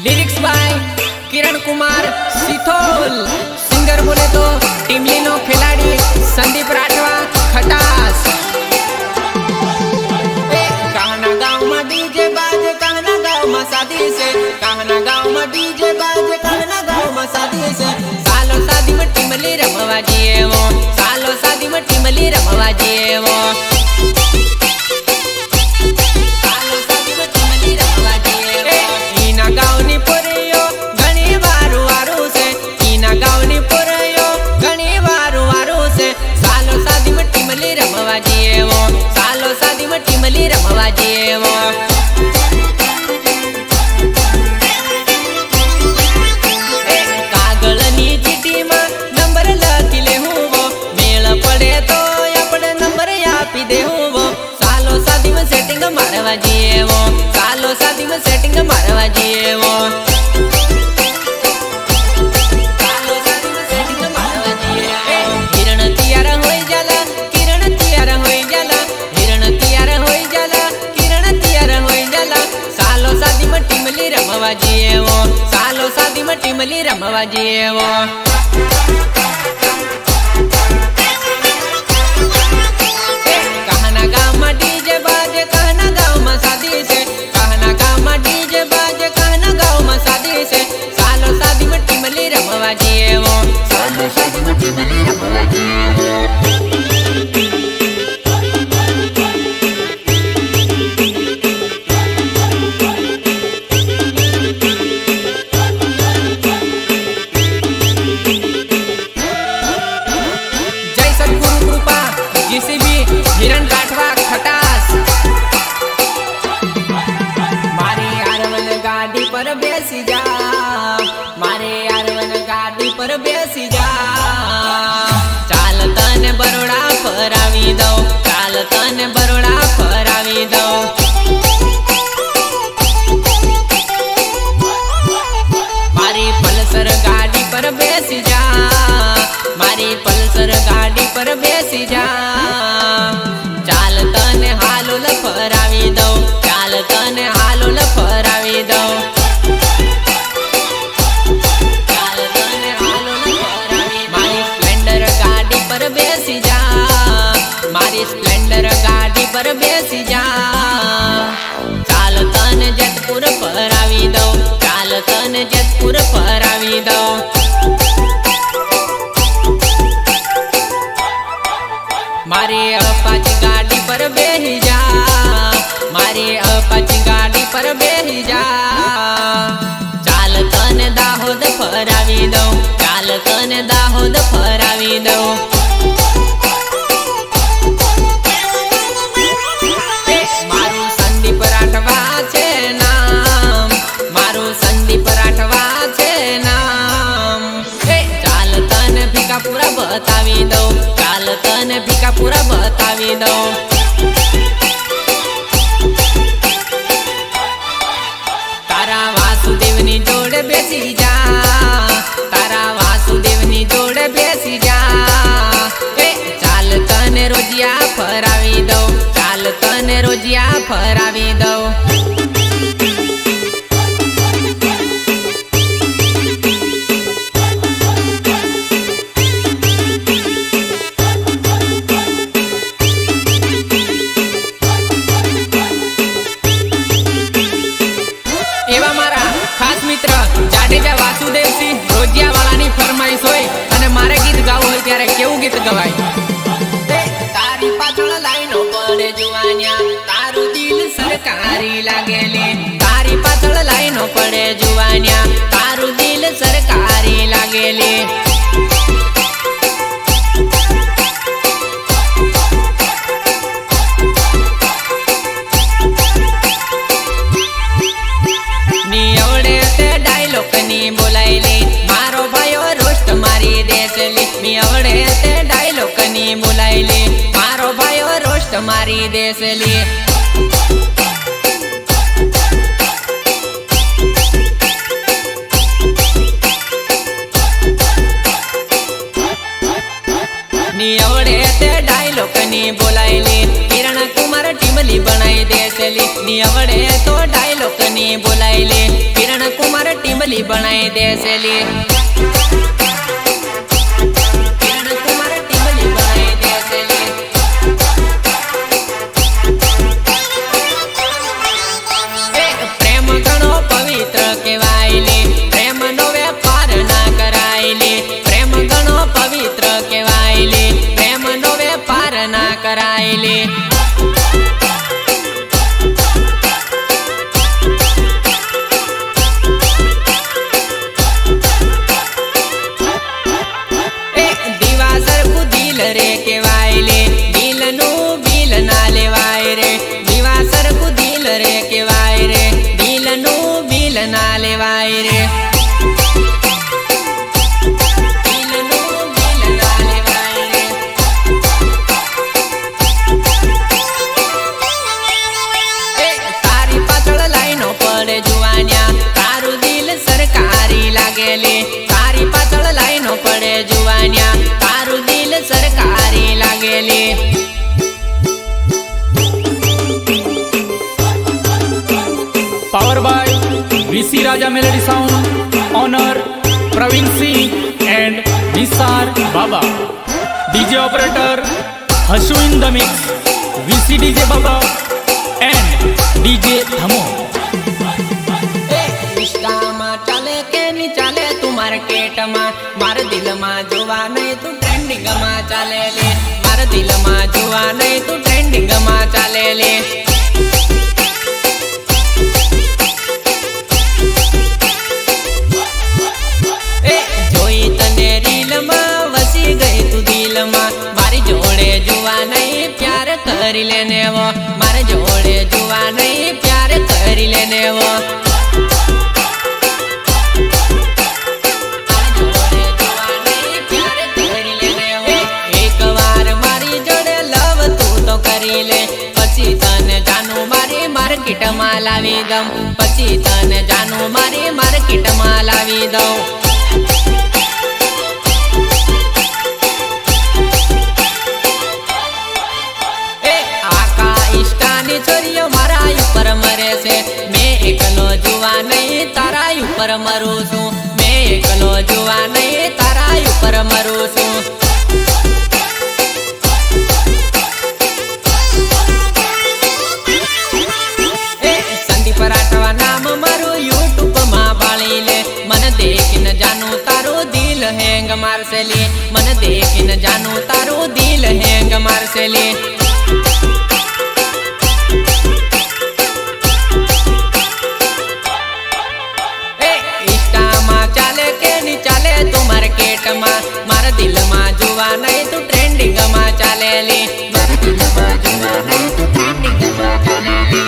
Lyrics by Kiran Kumar Sithol. Singer बोले तो टीमलीनो खिलाड़ी संदीप राठवा खटास। कहना गाँव में डीजे बाजे, कहना गाँव में शादी से, कहना गाँव में डीजे बाजे, कहना गाँव में शादी से। सालो शादी में टीमली रमवा जिए वो, सालो शादी में टीमली रमवा जिए वो। गावनी पुरयो घणी वारू वारू से, ईना गावनी पुरयो घणी वारू वारू से। सालो शादी में टीमली रमवा जिए वो, सालो शादी में टीमली रमवा जिए वो। कागळनी चीटी में नंबर लखी लेहूं वो, मेल पड़े तो अपने नंबर आपी देहूं वो। सालो शादी में सेटिंग मारवा जिए वो, सालो शादी में सेटिंग मारवा जिए वो। सालो शादी में सेटिंग मारवा जिए। किरण तैयार होई जाला, किरण तैयार होई जाला, हिरण तैयार होई जाला, किरण तैयार होई जाला। सालो शादी में टीमली रमवा जिए वो, सालो शादी में टीमली रमवा जिए वो। कहना गाँव में डीजे बाजे, कहना गाँव में शादी से, कहना गाँव में डीजे बाजे, कहना गाँव में शादी से। सालो शादी में टीमली रमवा जिए वो, सालो शादी में टीमली रमवा जिए वो। जय सद्गुरु कृपा जीसीबी हिरण राठवा खटास। मारे आरवन गाड़ी पर बेसी जा, मारे आरवन गाड़ी पर बेसी जा। चाल तने बरोड़ा फरावी दो, चाल तने बरोड़ा फरावी दो। मारी पल्सर गाड़ी पर बेसी जा, मारी पल्सर गाड़ी पर बेसी जा। चाल तने हालुल फरावी दो, चाल तने हालुल फरावी दो। चाल तने हालुल फरावी। मारी स्प्लेंडर गाड़ी पर बेसी जा, मारी स्प्लेंडर गाड़ी पर बेसी जा। चाल तने जतपुर फरावी दो, चाल तने जतपुर फरावी दो। मारे अपाची गाड़ी पर बेही जा, मारे अपाची गाड़ी पर बेही जा। चाल तने दाहोद फरावी दो, चाल तने दाहोद फरावी दो। मारू संदीप राठवा छे नाम, मारू संदीप राठवा छे नाम। चाल तने भीका पूरा बतावी दो, चाल तने भीका पूरा बतावी दो। तारा वासुदेवनी जोड़े बेसी जा, तारा वासुदेवनी जोड़े बेसी जा। चाल तने रोजिया फरावी दो, चाल तने रोजिया फरावी दो। जाडेजा वासुदेव सिंह रोजिया वाला फरमाइश होय अने मारे गीत गावुं होय त्यारे केवुं गीत गवाय। तारी पाछळ लाईनो पड़े जुवानिया, तारू दिल सरकारी लागेले। तारी पाछळ लाईनो पड़े जुवानिया, तारू दिल सरकारी लागेले। बोलायले मारो भायो रोस्ट मारी देसली। मी आवडे ते डायलॉग नी बोलायले मारो भायो रोस्ट मारी देसली। કની બોલાયેલી કિરણ કુમાર ટીમલી બનાવી દેસેલી ની આવડે તો ડાયલોગ કની બોલાયેલી કિરણ કુમાર ટીમલી બનાવી દેસેલી करायले दिवासर को दिल रे केवायले दिल नु बिल ना लेवाय रे दिवासर को दिल रे केवाय रे दिल नु बिल ना लेवाय रे तारी पाछळ लाइनो पड़े जुवानिया तारू दिल सरकारी लागेले power by VC Raja melody sound owner Praveen Singh and Nisar Baba DJ operator Hasu in the mix VC DJ Baba and DJ Dhamo चाले के नी चाले तू मार्केट में मार दिल में जुवा नहीं तू ट्रेंडिंग में चाले ले मार दिल में जुवा नहीं तू ट्रेंडिंग में चाले ले जोई तने रील में वसी गई तू दिल में मारी जोड़े जुवा नहीं प्यार करी लेने वो मारे जोड़े जुवा नहीं प्यार करी लेने वो मार्केट में लावी दम पची तने जानू मारी मार्केट में लावी दऊं आका इष्टानी छोरियो मारा ऊपर मरे से मैं एकलो जुवा नहीं तारा ऊपर मरू छू मैं एकलो जुवा नहीं तारा ऊपर मरू छू पराठवा नाम मारू यूट्यूब मां बाली ले मन देखिन जानू तारो दिल हैंग मार से ले मन देखिन जानू तारो दिल हैंग मार से ले इंस्टा मा चाले के नी चाले तू मार्केट मा मार दिल मा जुवा नहीं तू ट्रेंडिंग मा चाले ले मार दिल मा जुवा नहीं तू ट्रेंडिंग मा चाले ले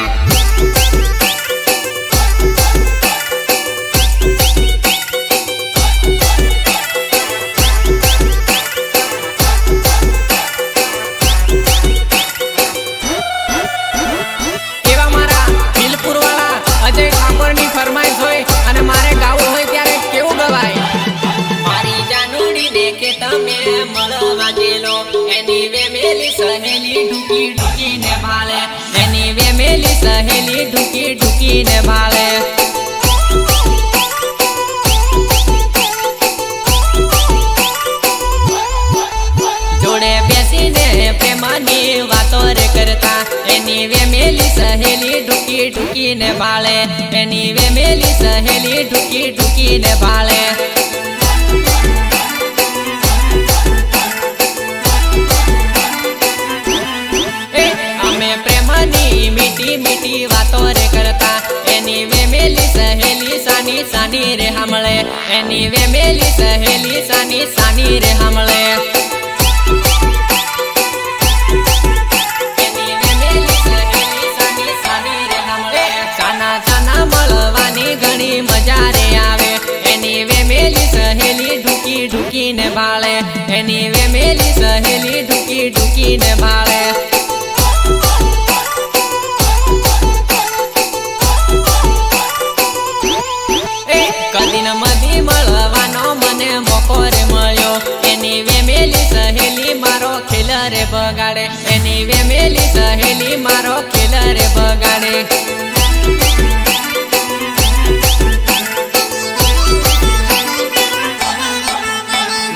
सहेली ढुकी ढुकी ने भाले एनीवे मेली सहेली ढुकी ढुकी ने भाले जोड़े बेसी ने प्रेमानी वातो रे करता एनीवे मेली सहेली ढुकी ढुकी ने भाले एनीवे मेली सहेली ढुकी ढुकी ने भाले मीठी मीठी बातों रे करता एनीवे मेली सहेली सानी सानी रे हमले एनीवे मेली सहेली सानी सानी रे हमले एनीवे मेली सहेली सानी सानी रे हमले साना साना मळवानी घणी मजा रे आवे एनीवे मेली सहेली ढुकी ढुकी ने भाळे एनीवे मेली सहेली ढुकी ढुकी ने भाळे कदीन मधी मळवानो मने मोको रे मळ्यो एनीवे मेली सहेली मारो खेल रे बगाड़े एनी એની વેમેલી સહેલી મારો ખેલ રે બગાડે.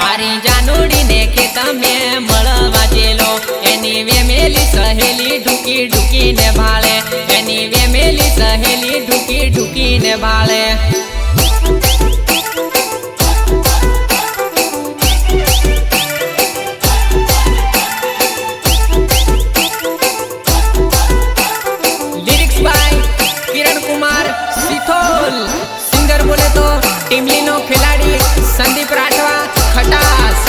મારી જાનુડીને કે તમે મળવા જેલો, એની વેમેલી સહેલી ઢૂકી ઢૂકીને ભાળે, એની વેમેલી સહેલી ઢૂકી ઢૂકીને ભાળે. Lyrics by Kiran Kumar Sithol, singer બોલે તો ટીમલી નો ખેલાડી સંદીપ રાઠવા ખટાસ.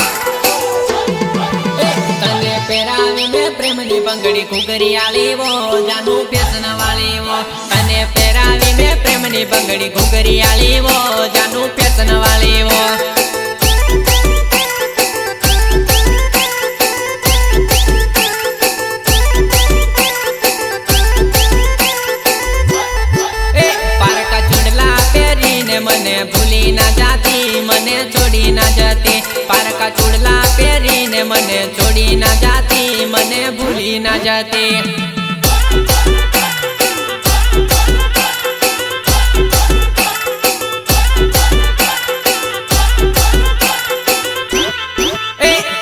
તને પહેરાવીને પ્રેમની બંગડી ઘૂઘરી આલીવો, જાનુ ફેશન વાળીવો. તને પહેરાવીને પ્રેમની બંગડી ઘૂઘરી આલીવો, જાનુ ફેશન વાળીવો. પારકા ચૂડલા પહેરીને મને ભૂલી ના જાતી, મને છોડી ના જતી. પારકા ચૂડલા પહેરીને મને છોડી ના જાતી, મને ભૂલી ના જતી.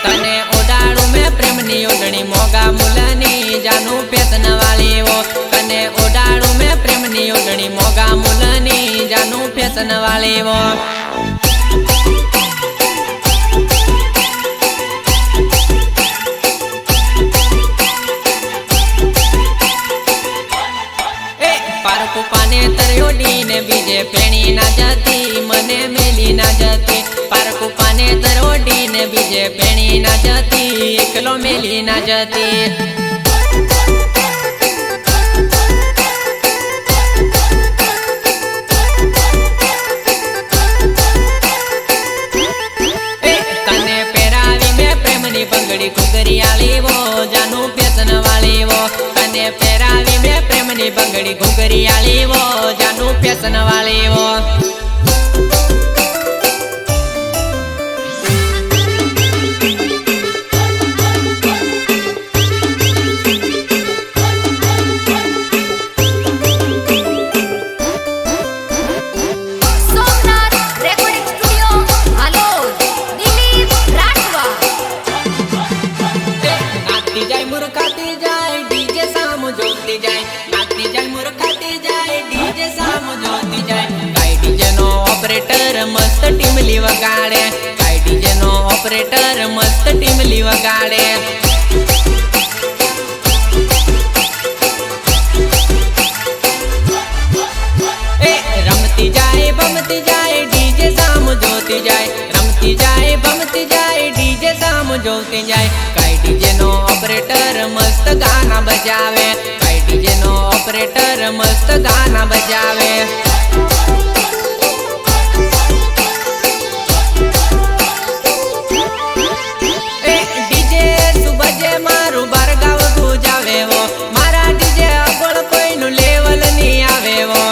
તને ઓડાડું મેં પ્રેમની ઓઢણી મોગા મુલની, જાનું ફેશન વાળીવો. તને ઓડાડું મેં પ્રેમની ઓઢણી મોગા મુલની, જાનું ફેશન વાળીવો. પારકુ પાને તરોડીને બીજે ફેણી ના જતી, મને મેલી ના જતી. પારકુ પાને તરોડીને બીજે ફેણી ના જતી, એકલો મેલી ના જતી. તને પહેરાવી મેં પ્રેમની બંગડી ઘૂઘરી આલીવો, જાનું ફેશન વાળીવો. તને પહેરાવી મેં પ્રેમની બંગડી ઘૂઘરી આલીવો, જાનું ફેશન વાળીવો. મુરખાતી જાય ડીજે સામ જોતી જાય, નાચતી જાય મુરખાતી જાય ડીજે સામ જોતી જાય. કાઈ ડીજે નો ઓપરેટર મસ્ત ટીમલી વગાડે, કાઈ ડીજે નો ઓપરેટર મસ્ત ટીમલી વગાડે. રમતી જાય બમતી જાય ડીજે સામ જોતી જાય, રમતી જાય બમતી જાય ડીજે સામ જોતી જાય. કાઈ ડીજે નો ઓપરેટર મસ્ત ગાના બજાવે, કાઈ ડીજે નો ઓપરેટર મસ્ત ગાના બજાવે. ડીજે સુબજે મારું બારગાવ ગુજાવેવો, મારા ડીજે અબળ કોઈનું લેવલ નહીં આવેવો.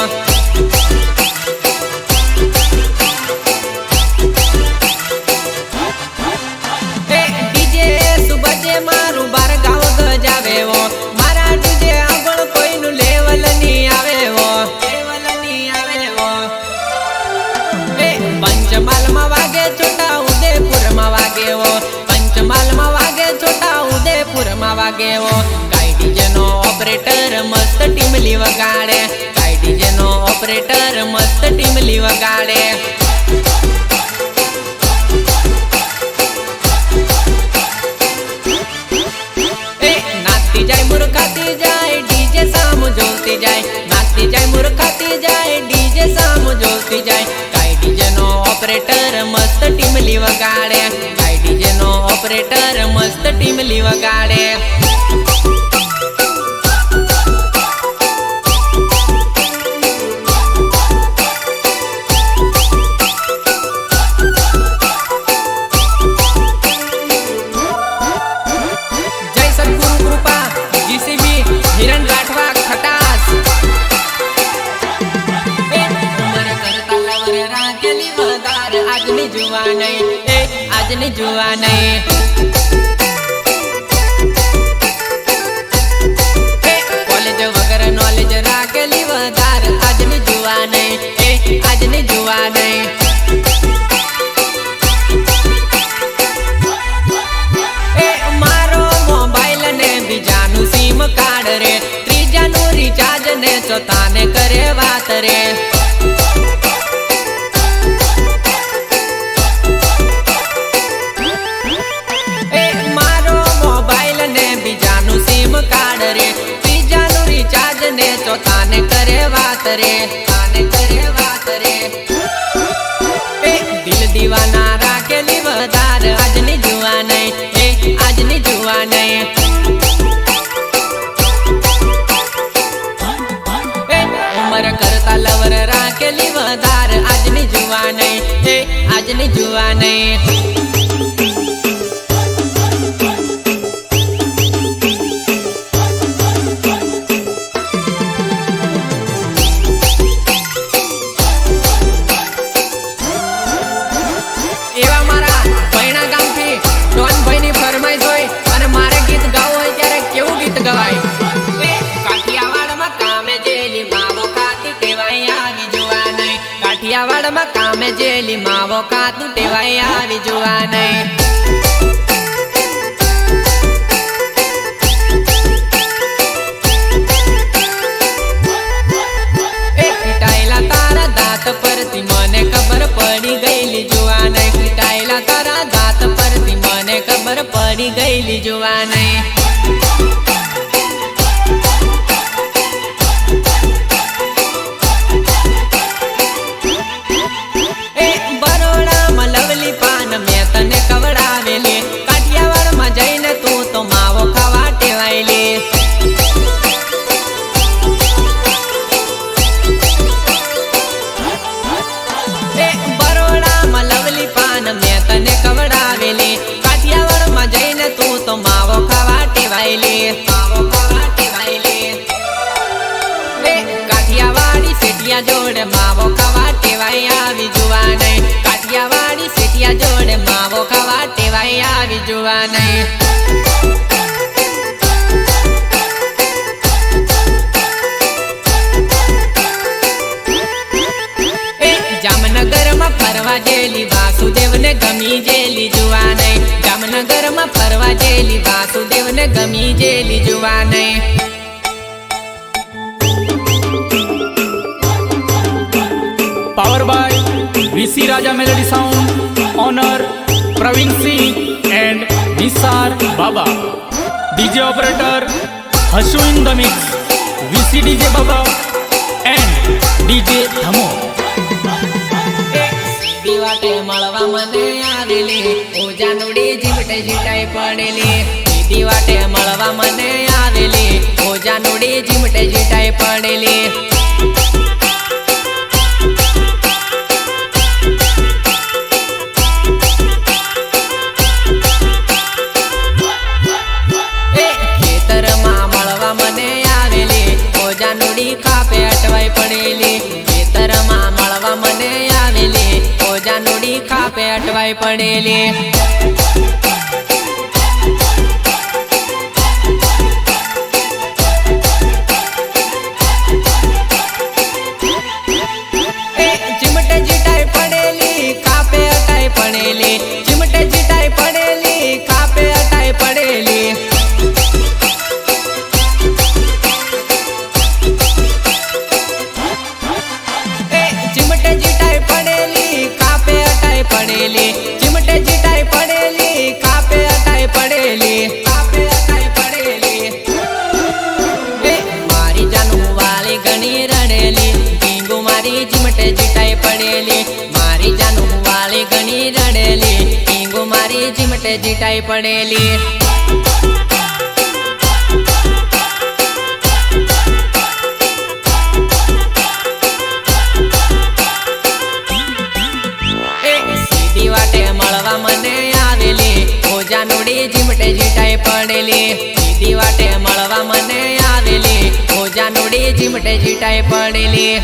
મારું બારગાવ ગજાવેવો, મારા ડીજે આગળ કોઈનું લેવલ નહીં આવેવો, લેવલ નહીં આવેવો. પંચમહાલમાં વાગે છોટા ઉદેપુરમાં વાગેવો, પંચમહાલમાં વાગે છોટા ઉદેપુરમાં વાગેવો. કાઈ ડીજે નો ઓપરેટર મસ્ત ટીમલી વગાડે, કાઈ ડીજે નો ઓપરેટર મસ્ત ટીમલી વગાડે. નાચતી જાય મુરખાતી જાય ડીજે સામ જોતી જાય, નાચતી જાય મુરખાતી જાય ડીજે સામ જોતી જાય. કાઈ ડીજે નો ઓપરેટર મસ્ત ટીમલી વગાડે, કાઈ ડીજે નો ઓપરેટર મસ્ત ટીમલી વગાડે. આજની જુવા નહીં, આજની જુવા નહીં. જોવા નહીં, એ આજની જોવા નહીં. એ મારો મોબાઈલ ને બીજાનું સિમ કાર્ડ રે, ત્રીજાનું રિચાર્જ ને ચોથાને કરે વાત રે. એ મારો મોબાઈલ ને બીજાનું સિમ કાર્ડ રે, ત્રીજાનું રિચાર્જ ને ચોથાને કરે વાત રે, આને કરે વાત રે. એ દિલ દીવાના રાખેલી વધાર આજની જોવા નહીં, એ આજની જોવા નહીં. ઉમર કરતા લવર રાખેલી વધાર આજની જોવા નહીં, એ આજની જોવા નહીં. એવા મારા ભૈણા ગામથી ડોનભાઈની ફરમાઈશ હોય અને મારે ગીત ગાવું હોય ત્યારે કેવું ગીત ગવાય? કાઠિયાવાડમાં કામે જેલી માવો ખાતી ટેવાઈ આવી જોવા નહીં, કાઠિયાવાડમાં કામે જેલી માવો ખાતું ટેવાઈ આવી જોવા નહીં. તારા દાંત પરથી મને ખબર પડી ગયેલી જોવા નહીં, પીટાયેલા તારા દાંત પરથી મને ખબર પડી ગયેલી જોવા નહીં. એ બરોડામાં લવલી પાન મેં તને ખવડાવેલી, કાઠિયાવાડમાં જઈને તું તો માવો ખાવા ટેવાયેલી. મેં તને ખવડાવેલી, કાઠિયાવાડમાં જઈને તું તો માવો ખાવા ટેવાયેલી, માવો ખાવા ટેવાયેલી. એ કાઠિયાવાડી સેઠિયા જોડે માવો ખાવા ટેવાઈ આવી જોવા નહીં, કાઠિયાવાડી સેઠિયા જોડે માવો ખાવા ટેવાઈ આવી જોવા નહીં. જામનગરમાં ફરવા જેલી વાસુદેવને ગમી જેલી જોવા નહીં, જામનગરમાં ફરવા જેલી વાસુદેવને ગમી જેલી જોવા નહીં. Power by VC Raja melody sound, owner Praveen Singh and Nisar Baba. DJ operator Hasu in the mix, VC DJ Baba and DJ Dhamo. વાટે મળવા મને આવેલી, ઓજાનુડી જીવટે જીટાઈ પડેલી. દીદી વાટે મળવા મને આવેલી, ઓજાનુડી જીવટે જીટાઈ પડેલી. ખેતરમાં મળવા મને આવેલી, ઓજાનુડી કાપે અટવાઈ પડેલી. ખેતરમાં મળવા મને આવેલી, ઓજાનુડી ખાપે અટવાઈ પડેલી. ચીમટે જીટાઈ પડેલી, ખાપે અટાઈ પડેલી, ચીમટે જીટાઈ પડેલી, ખાપે અટાઈ પડેલી. ચીમટે જીટાઈ પડેલી, ખાપે અટાઈ પડેલી, ચીમટે જીટાઈ પડેલી, ખાપે અટાઈ પડેલી, ખાપે અટાઈ પડેલી. એ મારી જાનું વાલી ઘણી રડેલી, ઢીંગુ મારી ચીમટે જીટાઈ પડેલી. મારી જાનું વાલી ઘણી રડેલી, ઢીંગુ મારી ચીમટે જીટાઈ પડેલી. મળવા મને આવેલી, ઓજાનુડી જીમટે જીટાઈ પડેલી. દીદી વાટે મળવા મને આવેલી, ઓજાનુડી જીમટે જીટાઈ પડેલી.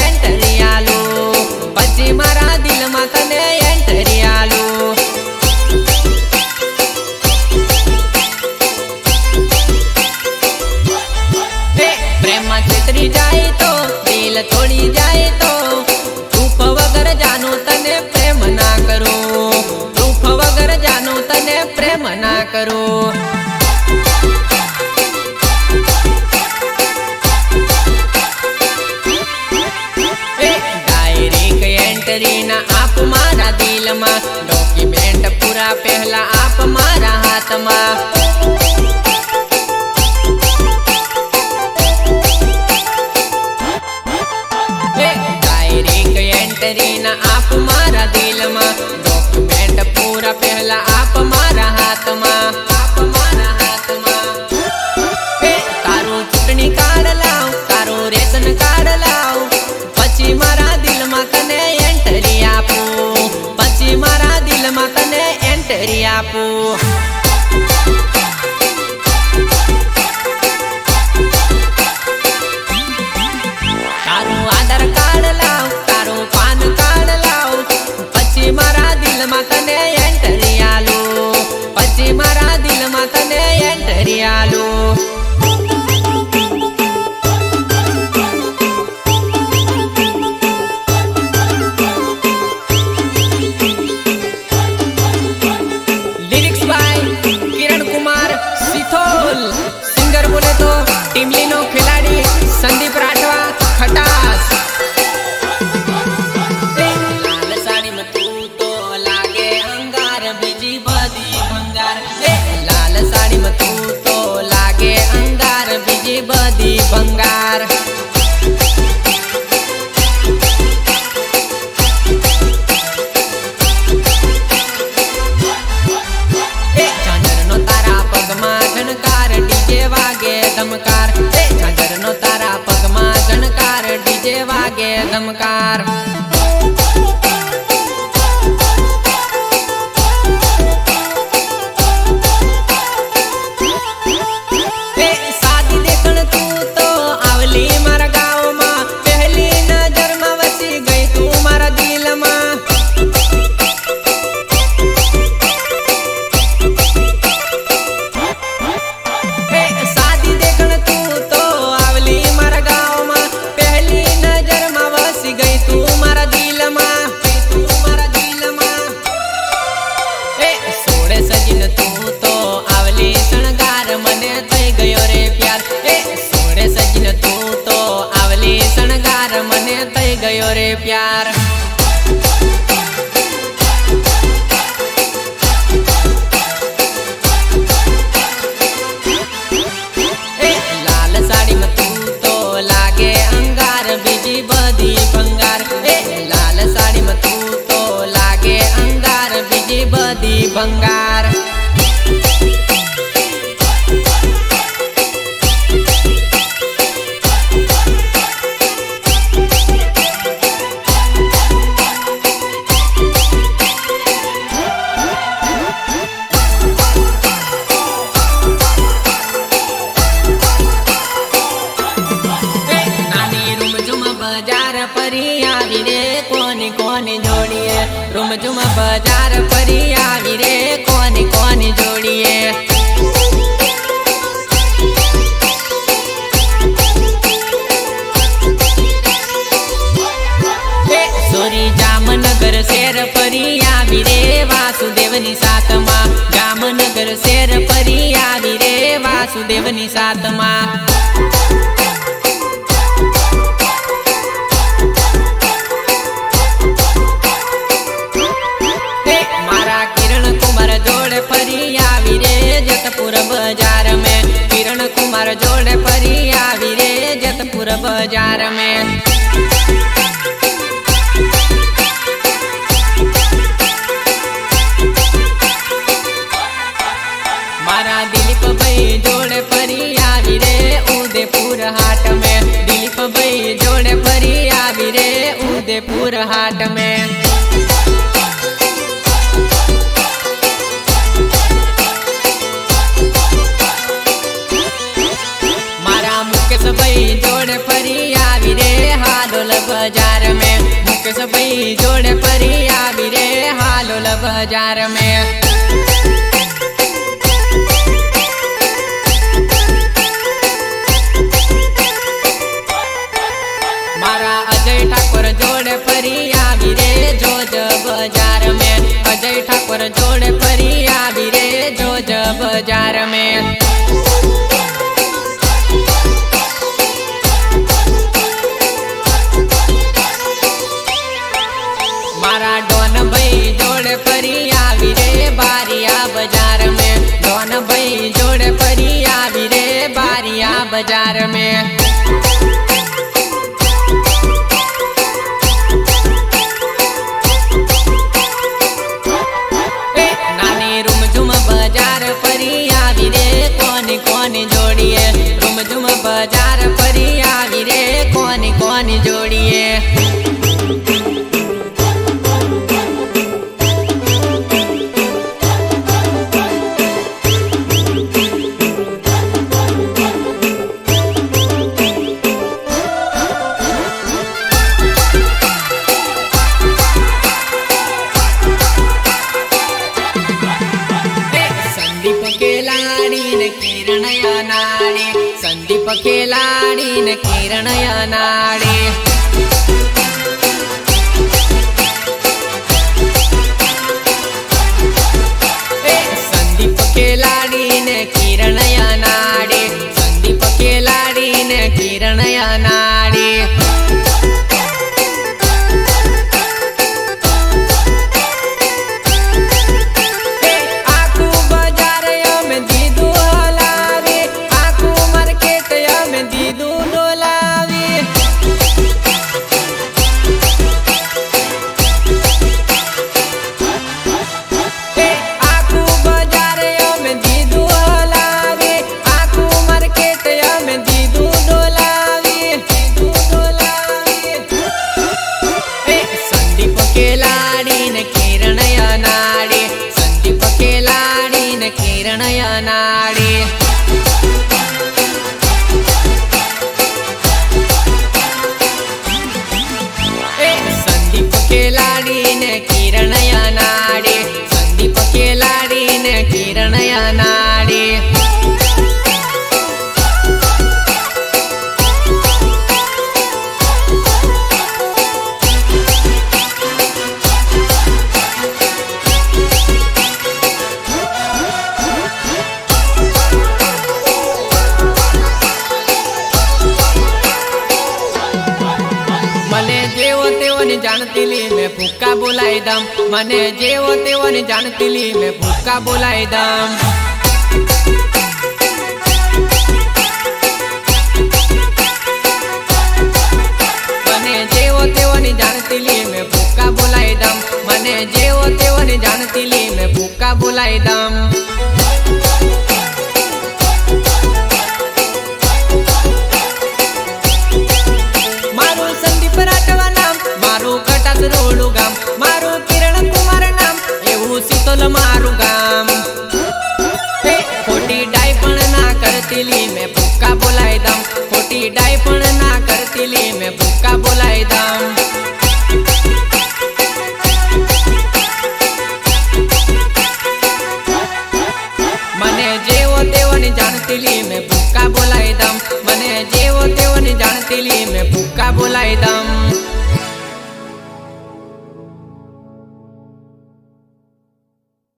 એન્ટરી આલું, પછી મારા દિલમાં તને એન્ટરી આલું. પ્રેમમાં છેતરી જાય તો દિલ તોડી જાય તો પ્રૂફ વગર જાનું તને પ્રેમ ના કરું, પ્રૂફ વગર જાનું તને પ્રેમ ના કરું. ડાયરેક્ટ એન્ટ્રી ના આપ મારા દિલમાં, ડોક્યુમેન્ટ પૂરા પહેલા આપ મારા હાથમાં. આપ મારા દિલમાં, ડોક્યુમેન્ટ પૂરા પહેલા આપ મારા હાથમાં, આપ મારા હાથમાં. તારું ચૂંટણી કાર્ડ લાવ, તારું રેશન કાર્ડ લાવ, પછી મારા દિલમાં તને એન્ટ્રી આપું, પછી મારા દિલમાં તને એન્ટ્રી આપું. તારું આધાર કાર્ડ લાવ, તારું પાન કાર્ડ લાવ, પછી મારા દિલમાં તને એન્ટ્રી આલું, પછી મારા દિલમાં તને એન્ટ્રી આલું. Lyrics by Kiran Kumar Sithol, singer બોલે તો ટીમલીનો ખેલાડી સંદીપ રાઠવા ખટાસ. લાલ સાડીમાં તું તો લાગે અંગાર, બીજી બધી ભંગાર. લાલ સાડીમાં તું તો લાગે અંગાર, બીજી બધી ભંગાર. ઝાંઝરનો તારા પગમાં ઝણકાર, ડીજે વાગે ધમકાર. ઝાંઝરનો તારા પગમાં ઝણકાર, ડીજે વાગે ધમકાર. સાદી દેખણ તું તો આવલી મારા ગામમાં, પહેલી નજરમાં વસી ગઈ તું મારા દિલમાં. સાદી દેખણ તું તો આવલી મારા ગામમાં, પહેલી નજરમાં વસી ગઈ તું મારા દિલમાં, તું મારા દિલમાં. સોળે સજીને તું તો આવલી શણગાર, મને થઈ ગયો રે પ્યાર. સોળે સજીને તું તો આવલી શણગાર, મને થઈ ગયો રે પ્યાર. લાલ સાડીમાં તું તો લાગે અંગાર, બીજી બધી ભંગાર. લાલ સાડીમાં તું તો લાગે અંગાર, બીજી બધી ભંગાર. નાની રૂમઝુમ બજાર ફરી આવી રે, કોની કોની જોડીએ. રૂમઝુમ બજાર ફરી આવી રે, કોની કોની જોડીએ. સોરી જામનગર શેર ફરી આવી રે, વાસુદેવની સાથમાં. જામનગર શેર ફરી આવી રે, વાસુદેવની સાથમાં. મારા કિરણ કુમાર જોડે ફરી આવી રે, જતપુર બજાર में. કિરણ કુમાર જોડે ફરી આવી રે, જતપુર બજાર में. મારા દિલીપ ભાઈ જોડે ફરી આવી રે, ઉદયપુર હાટ में. દિલીપ ભાઈ જોડે ફરી આવી રે, ઉદયપુર હાટ में. ભાઈ જોડે ફરી આવી રે, હાડોલ बाजार में मुकेश भाई जोड़े परी आवी रे हालोल बाजार में। मारा अजय ठाकुर जोड़े परी आवी रे जोज बाजार में। अजय ठाकुर जोड़े परी आवी रे जोज बाजार में। मारा डॉन भाई जोड़े परी आवी रे बारिया बाजार में। डॉन भाई जोड़े परी आवी रे बारिया बाजार में। कोनी जोड़िए रुमझुम बाजार परी आवी रे कोनी कोनी जोड़िए। संदीप खेलाड़ी ने किरण या नाड़ी। संदीप खेलाड़ी ने किरण या नाड़ी। संदीप खेलाड़ी ने किरण या नाड़ी। संदीप खेलाड़ी ने किरण या नाड़ी। संदीप खेलाड़ी ने किरण या नाड़ी। जानती ली मैं फूका बोलाई दम। मने जेवो तेवो ने जानती ली मैं फूका बोलाई दम। मने जेवो तेवो ने जानती ली मैं फूका बोलाई दम। मने जेवो तेवो ने जानती ली मैं फूका बोलाई दम।